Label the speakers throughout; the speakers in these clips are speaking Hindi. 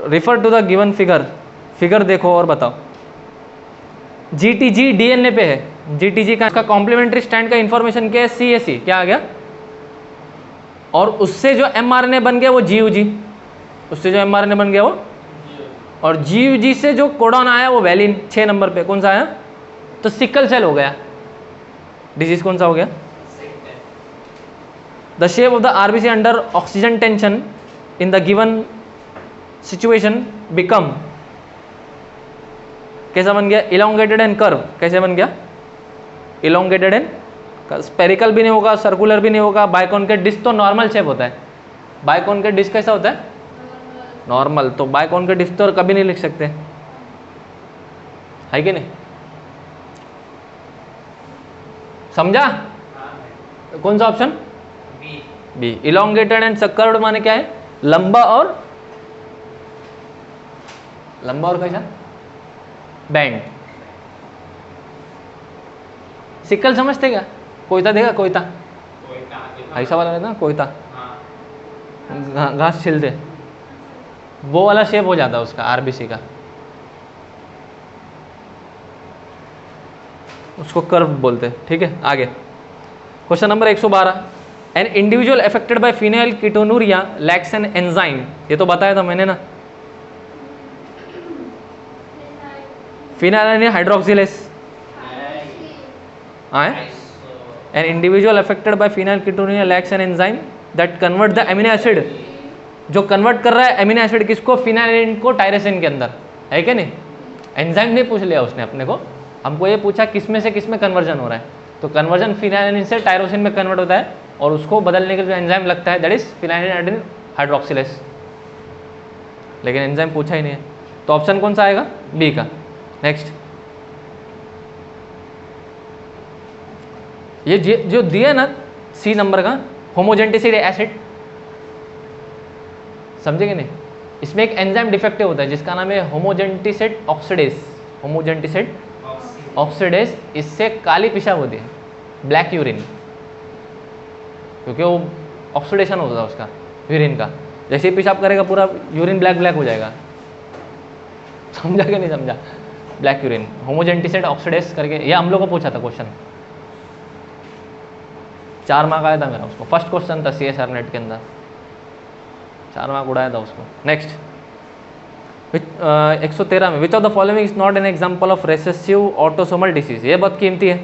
Speaker 1: Refer to the given figure, figure देखो और बताओ। जीटीजी डीएनए पे है, जीटीजी का कॉम्प्लीमेंट्री स्ट्रैंड का इंफॉर्मेशन क्या है, सीएसी, क्या आ गया, और उससे जो एमआरएनए बन गया वो जीयूजी, उससे जो एमआरएनए बन गया वो, और जीयूजी से जो कोडॉन आया वो वैलिन 6 नंबर पे कौन सा आया, तो सिकल सेल हो गया। डिजीज कौन सा हो गया, the shape of the RBC under oxygen tension in the given situation become, कैसा बन गया, इलोंगेटेड एंड कर्व, कैसे बन गया, इलोंगेटेड एंड, स्पेरिकल भी नहीं होगा, सर्कुलर भी नहीं होगा, बाइकॉनकेव डिस्क तो नॉर्मल शेप होता है, बाइकॉनकेव डिस्क कैसा होता है, नॉर्मल, तो बाइकॉनकेव डिस्क तो कभी नहीं लिख सकते, है कि नहीं, समझा, कौन सा option, B, elongated and curved माने क्या है, लंबा और कैसा, बैंड। सिकल समझते क्या, कोयता देगा, कोयता ऐसा वाला रहता ना, कोयता घास छिलते, वो वाला शेप हो जाता है उसका, आरबीसी का, उसको कर्व बोलते हैं। ठीक है, आगे question number 112, an individual affected by phenylketonuria lacks an enzyme, ये तो बताया था मैंने ना, phenyl hydroxylase, an individual affected by phenylketonuria lacks an enzyme that convert the amino acid, जो कन्वर्ट कर रहा है एमिनो एसिड किसको, फिनाइलिन को टायरोसिन के अंदर, है क्या नहीं, एंजाइम नहीं पूछ लिया उसने अपने को, हमको ये पूछा किस में से किस में कन्वर्जन हो रहा है, तो कन्वर्जन फिनाइलिन से टायरोसिन में कन्वर्ट होता है, और उसको बदलने के लिए जो एंजाइम लगता है दैट इज फिनाइलिन हाइड्रोक्सिलेस, लेकिन एंजाइम पूछा ही नहीं है, तो ऑप्शन कौन सा आएगा, बी का। नेक्स्ट, ये जो दिया ना सी नंबर का, होमोजेंटिसिड एसिड, समझेंगे नहीं, इसमें एक एंजाइम डिफेक्टिव होता है जिसका नाम है होमोजेंटिसिड ऑक्सीडेज, होमोजेंटिसिड ऑक्सीडेज, इससे काली पेशाब होती है, ब्लैक यूरिन, क्योंकि वो ऑक्सीडेशन होता है उसका यूरिन का, जैसे ही पेशाब करेगा पूरा यूरिन ब्लैक ब्लैक हो जाएगा, समझा कि नहीं समझा, ब्लैक यूरिन, होमोजेंटिसिड ऑक्सीडेज करके, ये हम लोग को पूछा था क्वेश्चन, 4 मार्क आया था मेरा उसको, फर्स्ट क्वेश्चन था CSR नेट के अंदर, 4 मार्क उड़ाया था उसको। नेक्स्ट 113 में, which of the following is not an example of recessive autosomal disease, ये बहुत कीमती है,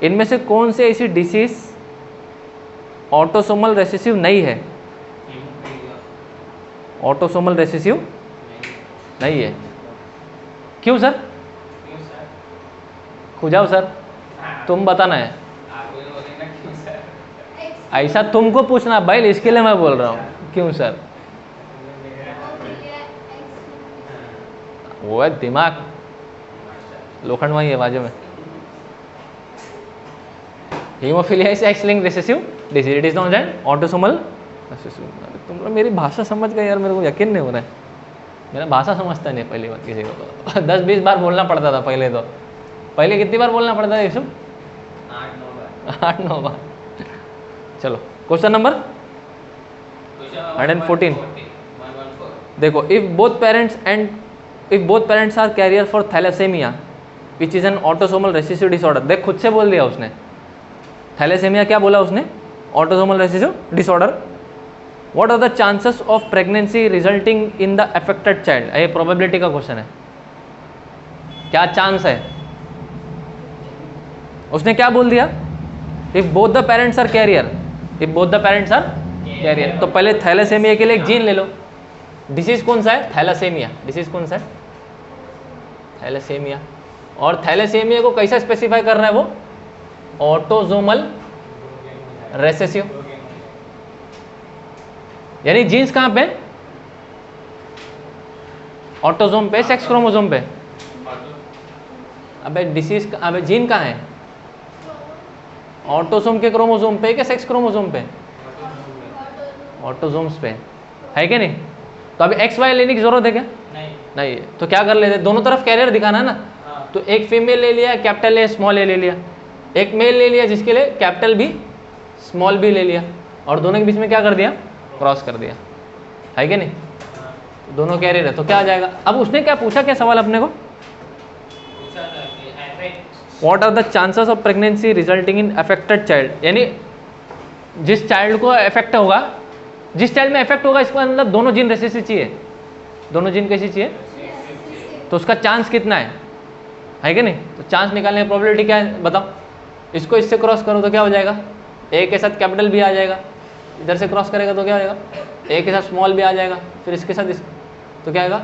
Speaker 1: इनमें से कौन से ऐसी डिसीज ऑटोसोमल रेसेसिव नहीं है, ऑटोसोमल रेसेसिव नहीं है, क्यों सर, खुजाओ सर, तुम बताना है, ऐसा तुमको पूछना भाई, इसके लिए मैं बोल रहा हूँ, क्यों सर, वो है दिमाग, लोखंड वही है बाजू में, haemophilia is x linked recessive disease, it is not an autosomal recessive. तुम लोग मेरी भाषा समझ गए यार, मेरे को यकीन नहीं हो रहा है, मेरा भाषा समझता नहीं पहली बात किसी को, तो 10-20 बार बोलना पड़ता था पहले, तो पहले कितनी बार बोलना पड़ता था यूसुफ, 8-9 बार। चलो क्वेश्चन नंबर 114, देखो, if both parents are carrier for thalassaemia which is an autosomal recessive disorder, देख खुद से बोल दिया उसने, थैलेसेमिया क्या बोला उसने, autosomal recessive disorder, what are the chances of pregnancy resulting in the affected child, ये प्रोबेबिलिटी का क्वेश्चन है, क्या चांस है, उसने क्या बोल दिया, if both the parents are carrier, if both the parents are carrier, तो पहले थैलेसेमिया के लिए एक जीन ले लो, डिसीज कौन सा है, थैलेसेमिया, डिसीज कौन सा है, थैलेसेमिया, और थैलेसेमिया को कैसा स्पेसिफाई कर रहा है वो, ऑटोसोमल रेसेसिव, यानी जीन्स कहां पे, ऑटोसोम पे, सेक्स क्रोमोसोम पे, अबे डिसीज, अबे जीन कहां है, ऑटोसोम के क्रोमोसोम पे क्या सेक्स क्रोमोसोम पे, ऑटोसोम्स पे, है क्या नहीं, तो अभी XY लेने की जरूरत है क्या, नहीं, तो क्या कर लेते, दोनों तरफ कैरियर दिखाना है ना, तो एक फीमेल ले लिया, कैपिटल ए स्मॉल ए ले लिया, एक मेल ले लिया जिसके लिए कैपिटल बी स्मॉल बी ले लिया, और दोनों के बीच में क्या कर दिया, क्रॉस कर दिया, है क्या नहीं, दोनों कैरियर है, तो क्या आ जाएगा? अब उसने क्या पूछा, क्या सवाल अपने को? What are the chances of pregnancy resulting in affected child, यानी जिस चाइल्ड को इफेक्ट होगा, जिस चाइल्ड में इफेक्ट होगा, इसका मतलब दोनों जीन रेसेसिव चाहिए, दोनों जीन कैसी चाहिए, तो उसका चांस कितना है कि नहीं? तो चांस निकालने की प्रोबेबिलिटी क्या है बताओ? इसको इससे क्रॉस करो तो क्या हो जाएगा? ए के साथ कैपिटल भी आ जाएगा, इधर से क्रॉस करेगा तो क्या हो जाएगा? ए के साथ स्मॉल भी आ जाएगा, फिर इसके साथ इस, तो क्या आएगा?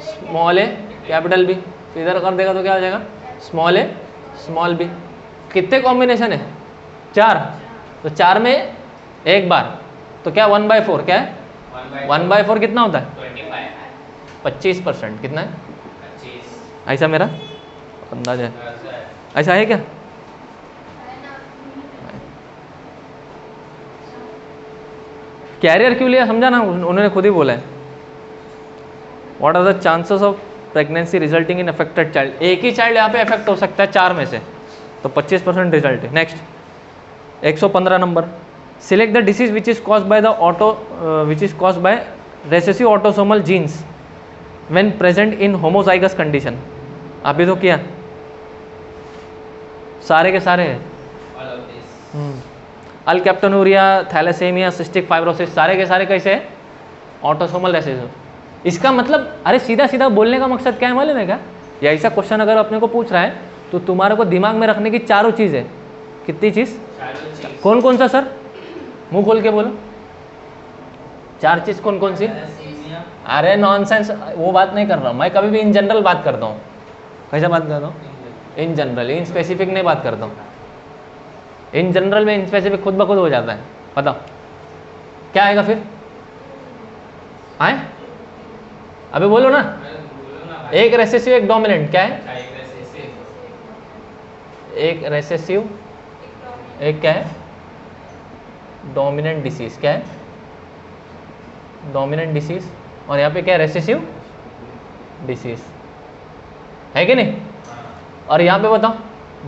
Speaker 1: स्मॉल ए कैपिटल बी, फिर इधर कर देगा तो क्या हो जाएगा? स्मॉल ए स्मॉल बी। कितने कॉम्बिनेशन है? 4। तो 4 में एक बार, तो क्या 1/4 क्या है? 1/4 कितना होता है? 25%। कितना है? 25। ऐसा मेरा अंदाजा है, ऐसा है क्या? कैरियर क्यों लिया समझा ना, उन्होंने खुद ही बोला है। What are the chances of pregnancy resulting in affected child, एक ही चाइल्ड यहाँ पे अफेक्ट हो सकता है 4 में से, तो 25% रिजल्ट है। Next 115 number, select the disease which is caused by the which is caused by recessive autosomal genes when present in homozygous condition. अभी तो किया, सारे के सारे हैं, अल्केप्टोनूरिया, थैलेसेमिया, सिस्टिक फाइब्रोसिस, सारे के सारे कैसे है? Autosomal recessive. इसका मतलब, अरे सीधा सीधा बोलने का मकसद क्या है मालूम है क्या? या ऐसा क्वेश्चन अगर अपने को पूछ रहा है तो तुम्हारे को दिमाग में रखने की 4 चीज़ है। कितनी चीज़? कौन कौन सा सर? मुंह खोल के बोलो, 4 चीज़ कौन कौन सी? अरे नॉनसेंस, वो बात नहीं कर रहा हूँ मैं, कभी भी इन जनरल बात करता हूँ। कैसे बात करता हूँ? इन जनरल, इन स्पेसिफिक नहीं बात करता हूँ। इन जनरल में इन स्पेसिफिक खुद ब खुद हो जाता है। बताओ क्या आएगा फिर? आए अबे बोलो ना। एक रेसेसिव, एक डोमिनेंट, क्या है? एक रेसेसिव, एक क्या है? Dominant disease. क्या है? Dominant disease. और यहाँ पे क्या है? रेसेसिव डिसीज, है कि नहीं? और यहाँ पे बताओ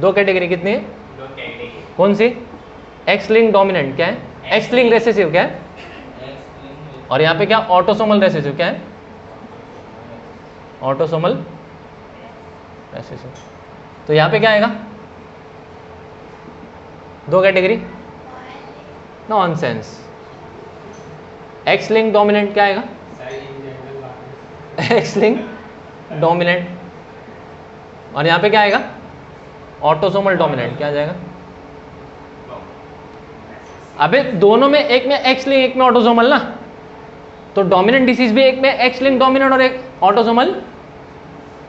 Speaker 1: 2 कैटेगरी कितनी है? 2 कैटेगरी। कौन सी? एक्स लिंक डोमिनेंट, क्या है? एक्स लिंक रेसेसिव, क्या है? और यहाँ पे क्या? ऑटोसोमल रेसेसिव, क्या है? Autosomal recessive. तो यहाँ पे क्या आएगा? 2 category, nonsense. X link dominant क्या आएगा? X link dominant. और यहाँ पे क्या आएगा? ऑटोसोमल डोमिनेंट, क्या आ जाएगा? अबे दोनों में, एक में एक्स लिंक, एक में ऑटोसोमल ना, तो डोमिनेंट डिसीज भी एक में एक्स लिंक डोमिनेंट और एक ऑटोसोमल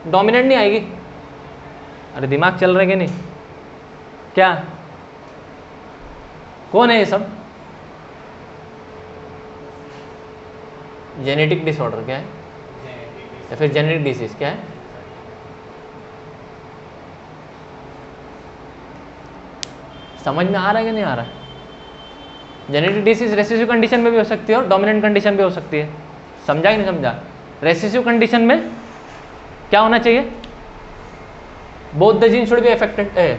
Speaker 1: डोमिनेंट नहीं आएगी। अरे दिमाग चल रहा है कि नहीं? क्या कौन है ये सब? जेनेटिक डिसऑर्डर, क्या है? या फिर जेनेटिक डिसीज, क्या है? समझ में आ रहा है कि नहीं आ रहा है? जेनेटिक डिसीज रेसेसिव कंडीशन में भी हो सकती है और डोमिनेंट कंडीशन भी हो सकती है। समझा कि नहीं समझा? रेसेसिव कंडीशन में क्या होना चाहिए? Both the gene should be affected,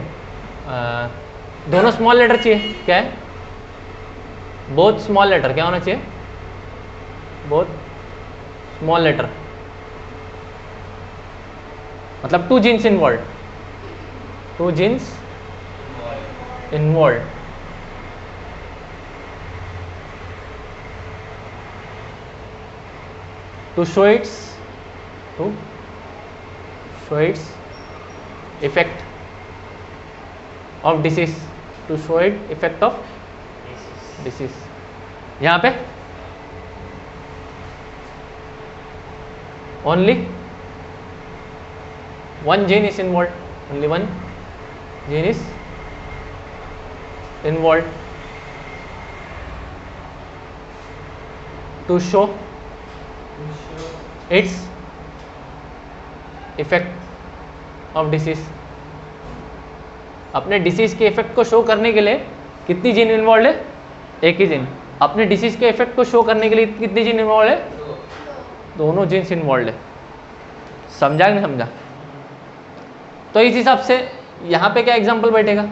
Speaker 1: दोनों स्मॉल लेटर चाहिए, क्या है? बोथ स्मॉल लेटर, क्या होना चाहिए? बोथ स्मॉल लेटर, मतलब 2 jeans involve, 2 jeans involve. to show its effect of disease, to show it effect of disease। यहाँ पे only 1 gene is involved, only 1 gene is involved to show its effect of disease. अपने डिसीज के इफेक्ट को शो करने के लिए कितनी जीन इन्वॉल्व है? एक ही जीन। अपने डिसीज के इफेक्ट को शो करने के लिए कितनी जीन इन्वॉल्व है? दोनों जीन्स इन्वॉल्व है। समझा कि नहीं समझा? तो इस हिसाब से यहाँ पे क्या एग्जाम्पल बैठेगा?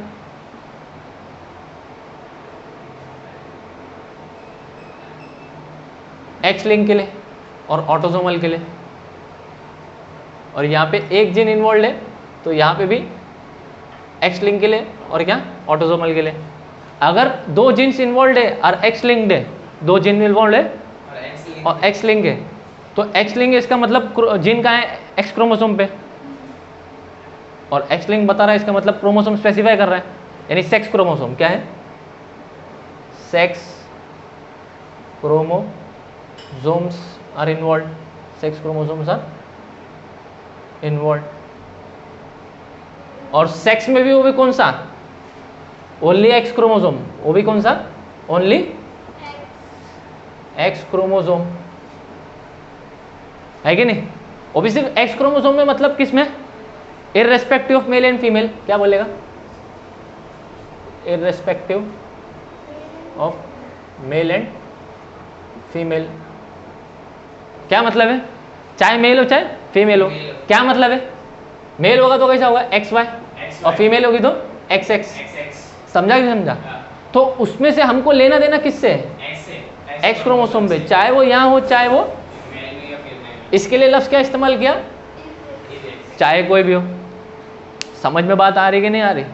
Speaker 1: एक्स लिंक के लिए और ऑटोसोमल के लिए, और यहाँ पे एक जीन इन्वॉल्व है तो यहाँ पे भी एक्स लिंक के लिए और क्या ऑटोसोमल के लिए। अगर दो जीन्स इन्वॉल्व है और एक्स लिंक्ड है, दो जीन इन्वॉल्व है और एक्स लिंक है, तो एक्स लिंक इसका मतलब जीन का है एक्स क्रोमोसोम पे, और एक्स लिंक बता रहा है इसका मतलब क्रोमोसोम स्पेसिफाई कर रहा है, यानी सेक्स क्रोमोसोम क्या है, sex chromosomes are involve, sex chromosomes are involve. और सेक्स में भी वो भी कौन सा, ओनली एक्स क्रोमोसोम, वो भी कौन सा, ओनली एक्स क्रोमोसोम, है कि नहीं। वो भी सिर्फ एक्स क्रोमोसोम में मतलब किस में, irrespective of male and female, क्या बोलेगा, irrespective of male and female, क्या मतलब है, चाहे मेल हो चाहे फीमेल हो, क्या मतलब है, मेल होगा तो कैसा होगा एक्स वाई, और फीमेल होगी तो एक्स एक्स, समझा कि समझा। तो उसमें से हमको लेना देना किससे है, एक्स क्रोमोसोम पे, चाहे वो यहाँ हो चाहे वो, इसके लिए लफ्ज क्या इस्तेमाल किया, चाहे कोई भी हो। समझ में बात आ रही कि नहीं आ रही,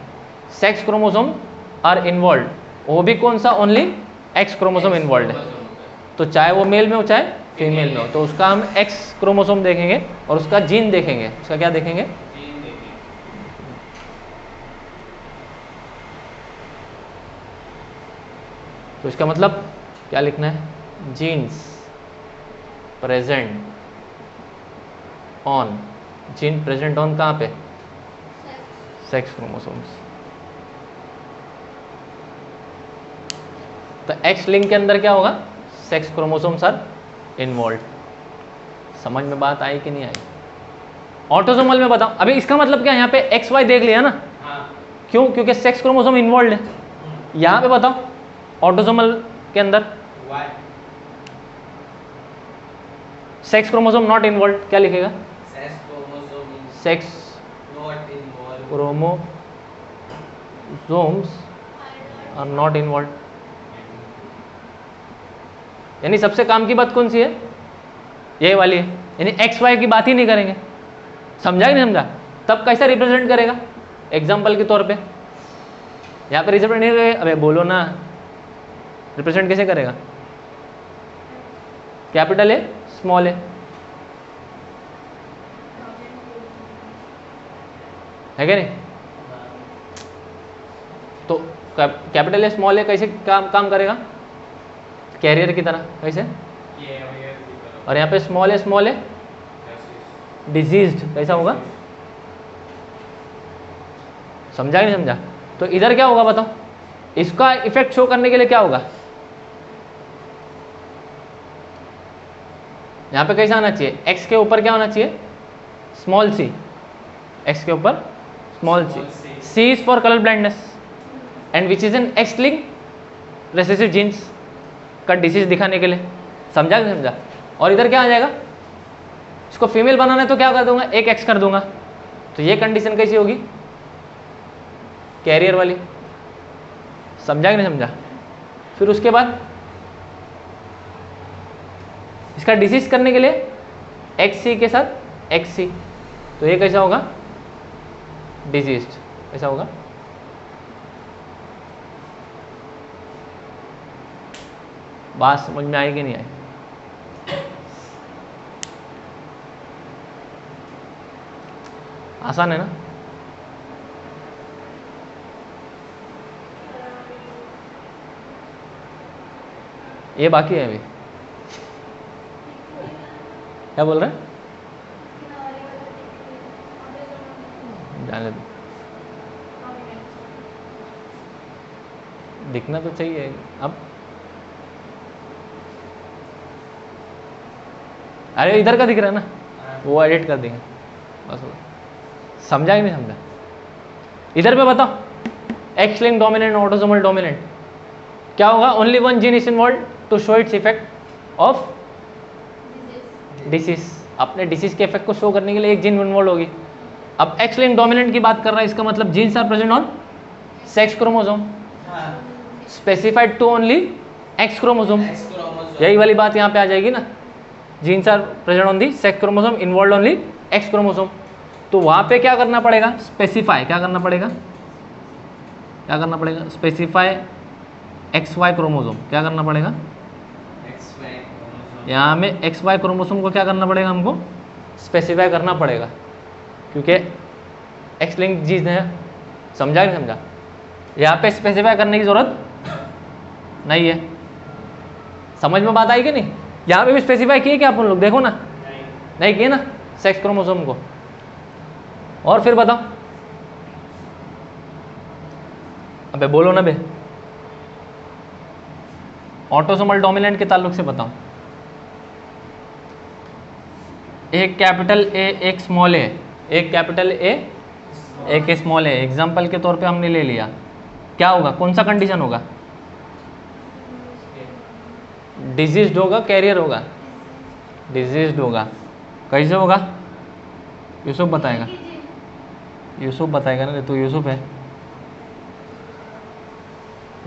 Speaker 1: सेक्स क्रोमोसोम आर इन्वॉल्व, वो भी कौन सा, ओनली एक्स क्रोमोसोम इन्वॉल्व है, तो चाहे वो मेल में हो चाहे फीमेल में हो, तो उसका हम एक्स क्रोमोसोम देखेंगे और उसका जीन देखेंगे, उसका क्या देखेंगे, तो इसका मतलब क्या लिखना है, genes present on, gene present on कहाँ पे, सेक्स क्रोमोसोम्स। तो एक्स लिंक के अंदर क्या होगा, सेक्स क्रोमोसोम्स आर इन्वॉल्व। समझ में बात आई कि नहीं आई। ऑटोसोमल में बताओ, अभी इसका मतलब क्या, यहाँ पे एक्स वाई देख लिया ना, क्यों, क्योंकि सेक्स क्रोमोसोम इन्वॉल्व है। यहाँ पे बताओ ऑटोसोमल के अंदर सेक्स क्रोमोसोम नॉट इन्वॉल्व, क्या लिखेगा, sex chromosomes are not involve. यानी सबसे काम की बात कौन सी है, ये वाली है, यानी एक्स वाई की बात ही नहीं करेंगे। समझा कि नहीं समझा। तब कैसा रिप्रेजेंट करेगा, एग्जाम्पल के तौर पे यहाँ पे रिप्रेजेंट नहीं करेगा, अबे बोलो ना, रिप्रेजेंट कैसे करेगा, कैपिटल ए स्मॉल ए, है क्या नहीं। तो कैपिटल ए स्मॉल ए कैसे काम करेगा, कैरियर की तरह, कैसे, और यहाँ पे स्मॉल ए डिजीज्ड, कैसा होगा, समझा कि नहीं समझा। तो इधर क्या होगा बताओ, इसका इफेक्ट शो करने के लिए क्या होगा, यहाँ पे कैसा आना चाहिए, एक्स के ऊपर क्या होना चाहिए, स्मॉल सी, एक्स के ऊपर small c, c is for colour blindness and which is an X link recessive genes का डिसीज दिखाने के लिए। समझा कि समझा। और इधर क्या आ जाएगा, इसको फीमेल बनाना है तो क्या कर दूंगा, एक एक्स कर दूंगा, तो ये कंडीशन कैसी होगी, कैरियर वाली। समझा कि नहीं समझा। फिर उसके बाद इसका डिसीज करने के लिए एक्स सी के साथ एक्स सी, तो ये कैसा होगा, डिजीज्ड, कैसा होगा, बात समझ में आई कि नहीं आई। आसान है ना। ये बाकी है अभी, क्या बोल रहे हैं, जाने दो, दिखना तो चाहिए। अब अरे इधर का दिख रहा है ना, वो एडिट कर देंगे बस। समझा कि नहीं समझा। इधर पे बताओ, X link dominant, autosomal dominant, क्या होगा, only one gene is involve to show its effect of disease. अपने डिसीज के इफेक्ट को शो करने के लिए एक जीन इन्वॉल्व होगी। अब एक्स लिंक डोमिनेंट की बात कर रहा है, इसका मतलब genes are present on sex chromosome specified to only X chromosome. यही वाली बात यहाँ पे आ जाएगी ना, genes are present on the sex chromosome involve only X chromosome. तो वहाँ पे क्या करना पड़ेगा, स्पेसिफाई, क्या करना पड़ेगा, क्या करना पड़ेगा, स्पेसिफाई एक्स वाई क्रोमोसोम, क्या करना पड़ेगा, यहाँ में एक्स वाई क्रोमोसोम को क्या करना पड़ेगा, हमको स्पेसिफाई करना पड़ेगा, क्योंकि एक्स लिंक चीज है। समझा नहीं समझा? यहाँ पे स्पेसिफाई करने की जरूरत नहीं है। समझ में बात आई कि नहीं? यहाँ पे भी स्पेसिफाई किए क्या अपन लोग, देखो ना, नहीं किए ना सेक्स क्रोमोसोम को। और फिर बताओ, अबे बोलो ना बे, ऑटोसोमल डोमिनेंट के ताल्लुक से बताओ। एक कैपिटल ए एक स्मॉल ए, एक कैपिटल ए एक स्मॉल ए, एग्जाम्पल के तौर पे हमने ले लिया, क्या होगा, कौन सा कंडीशन होगा, डिजीज्ड होगा, कैरियर होगा, डिजीज्ड होगा। कैसे होगा, यूसुफ बताएगा, यूसुफ बताएगा ना, तो यूसुफ है,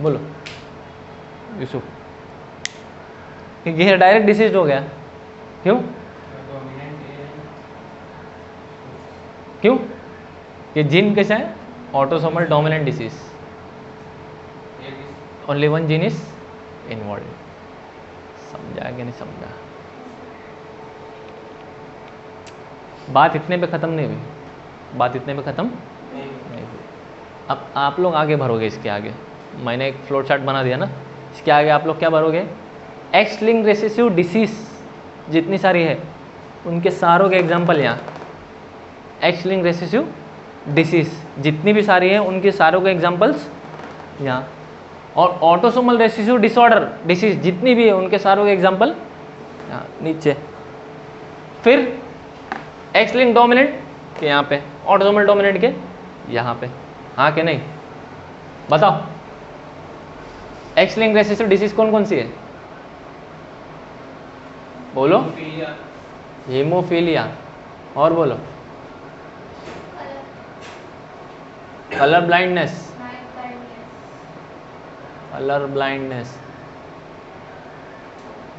Speaker 1: बोलो यूसुफ। ये डायरेक्ट डिसीज हो गया, क्यों, क्यों, ये जीन कैसा है, autosomal dominant disease, only one gene is involve. समझा कि नहीं समझा? बात इतने पे खत्म नहीं हुई, बात इतने पे खत्म नहीं हुई। अब आप लोग आगे भरोगे, इसके आगे मैंने एक फ्लोट चार्ट बना दिया ना, इसके आगे आप लोग क्या भरोगे, एक्स लिंक रिसेसिव डिसीज जितनी सारी है उनके सारों के एग्जाम्पल यहाँ, एक्स लिंक रिसेसिव डिसीज जितनी भी सारी है उनके सारों के एग्जाम्पल्स यहाँ, और ऑटोसोमल रिसेसिव डिसऑर्डर डिसीज जितनी भी है उनके सारों के एग्जाम्पल यहाँ नीचे। फिर एक्स लिंक डोमिनेंट के यहाँ पे, ऑटोसोमल डोमिनेंट के यहाँ पे, हाँ के नहीं, बताओ एक्स लिंक रिसेसिव डिसीज कौन कौन सी है, बोलो, हीमोफीलिया, और बोलो, कलर ब्लाइंडनेस, कलर ब्लाइंडनेस,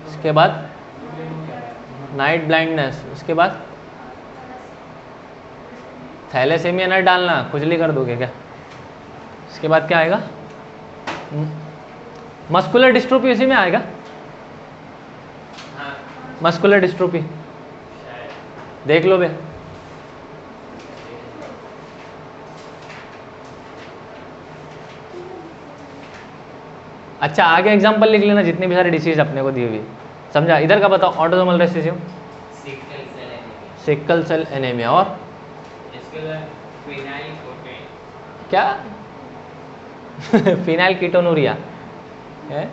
Speaker 1: उसके बाद नाइट ब्लाइंडनेस, उसके बाद थैलेसेमिया नहीं डालना, खुजली कर दोगे क्या। उसके बाद क्या आएगा, मस्कुलर डिस्ट्रोफी इसी में आएगा, मस्कुलर डिस्ट्रोफी, देख लो बे। अच्छा आगे एग्जांपल लिख लेना जितनी भी सारी डिसीज अपने को दी हुई, समझा। इधर का बताओ, autosomal recessive, sickle cell anaemia, और क्या फिनाइल कीटोनुरिया है,